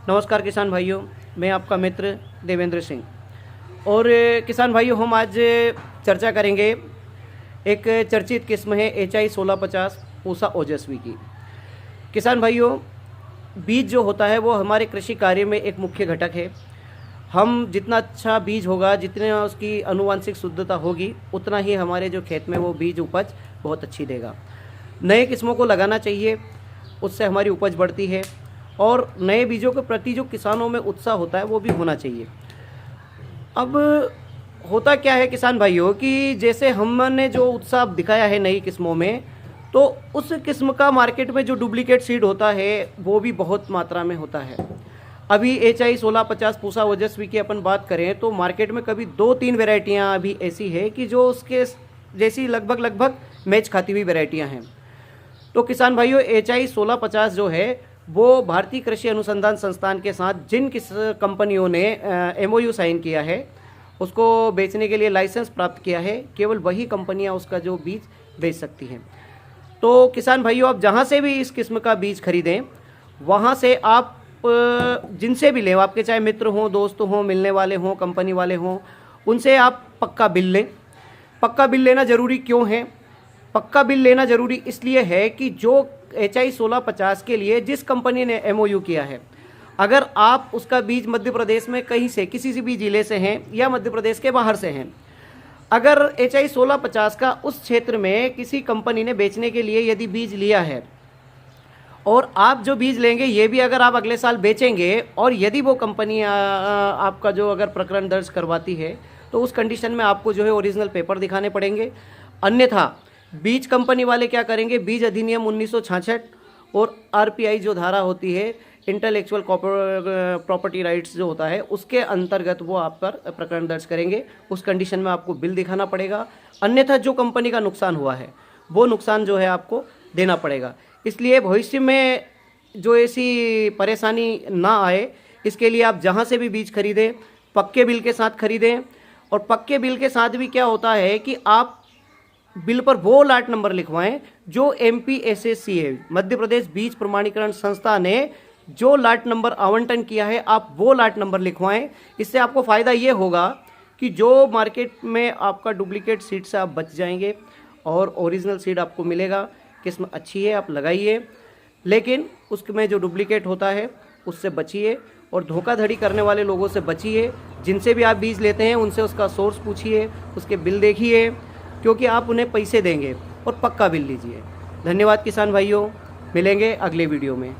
नमस्कार किसान भाइयों, मैं आपका मित्र देवेंद्र सिंह। और किसान भाइयों, हम आज चर्चा करेंगे एक चर्चित किस्म है HI 1650 पूसा ओजस्वी की। किसान भाइयों, बीज जो होता है वो हमारे कृषि कार्य में एक मुख्य घटक है। हम जितना अच्छा बीज होगा, जितना उसकी आनुवंशिक शुद्धता होगी, उतना ही हमारे जो खेत में वो बीज उपज बहुत अच्छी देगा। नए किस्मों को लगाना चाहिए, उससे हमारी उपज बढ़ती है और नए बीजों के प्रति जो किसानों में उत्साह होता है वो भी होना चाहिए। अब होता क्या है किसान भाइयों कि जैसे हमने जो उत्साह दिखाया है नई किस्मों में, तो उस किस्म का मार्केट में जो डुप्लीकेट सीड होता है वो भी बहुत मात्रा में होता है। अभी HI 1650 पूसा ओजस्वी की अपन बात करें तो मार्केट में कभी 2-3 वेराइटियाँ अभी ऐसी है कि जो उसके जैसी लगभग मैच खाती हुई वेराइटियाँ हैं। तो किसान भाइयों, HI 1650 जो है वो भारतीय कृषि अनुसंधान संस्थान के साथ जिन किस कंपनियों ने MOU साइन किया है, उसको बेचने के लिए लाइसेंस प्राप्त किया है, केवल वही कंपनियां उसका जो बीज बेच सकती हैं। तो किसान भाइयों, आप जहां से भी इस किस्म का बीज खरीदें, वहां से आप जिनसे भी लें, आपके चाहे मित्र हों, दोस्त हों, मिलने वाले हों, कंपनी वाले हों, उनसे आप पक्का बिल लें। पक्का बिल लेना ज़रूरी क्यों है? पक्का बिल लेना ज़रूरी इसलिए है कि जो HI 1650 के लिए जिस कंपनी ने MOU किया है, अगर आप उसका बीज मध्य प्रदेश में कहीं से, किसी से भी ज़िले से हैं या मध्य प्रदेश के बाहर से हैं, अगर HI 1650 का उस क्षेत्र में किसी कंपनी ने बेचने के लिए यदि बीज लिया है और आप जो बीज लेंगे ये भी अगर आप अगले साल बेचेंगे, और यदि वो कंपनी आपका जो अगर प्रकरण दर्ज करवाती है, तो उस कंडीशन में आपको जो है ओरिजिनल पेपर दिखाने पड़ेंगे। अन्यथा बीज कंपनी वाले क्या करेंगे, बीज अधिनियम 1966 और RPI जो धारा होती है, इंटेलेक्चुअल प्रॉपर्टी राइट्स जो होता है, उसके अंतर्गत वो आप पर प्रकरण दर्ज करेंगे। उस कंडीशन में आपको बिल दिखाना पड़ेगा, अन्यथा जो कंपनी का नुकसान हुआ है वो नुकसान जो है आपको देना पड़ेगा। इसलिए भविष्य में जो ऐसी परेशानी ना आए, इसके लिए आप जहाँ से भी बीज खरीदें पक्के बिल के साथ खरीदें। और पक्के बिल के साथ भी क्या होता है कि आप बिल पर वो लाट नंबर लिखवाएं जो MPSSC है, मध्य प्रदेश बीज प्रमाणीकरण संस्था ने जो लाट नंबर आवंटन किया है, आप वो लाट नंबर लिखवाएं। इससे आपको फ़ायदा ये होगा कि जो मार्केट में आपका डुप्लीकेट सीड से आप बच जाएंगे और ओरिजिनल सीड आपको मिलेगा। किस्म अच्छी है, आप लगाइए, लेकिन उसमें जो डुप्लीकेट होता है उससे बचिए और धोखाधड़ी करने वाले लोगों से बचिए। जिनसे भी आप बीज लेते हैं उनसे उसका सोर्स पूछिए, उसके बिल देखिए, क्योंकि आप उन्हें पैसे देंगे, और पक्का बिल लीजिए। धन्यवाद किसान भाइयों, मिलेंगे अगले वीडियो में।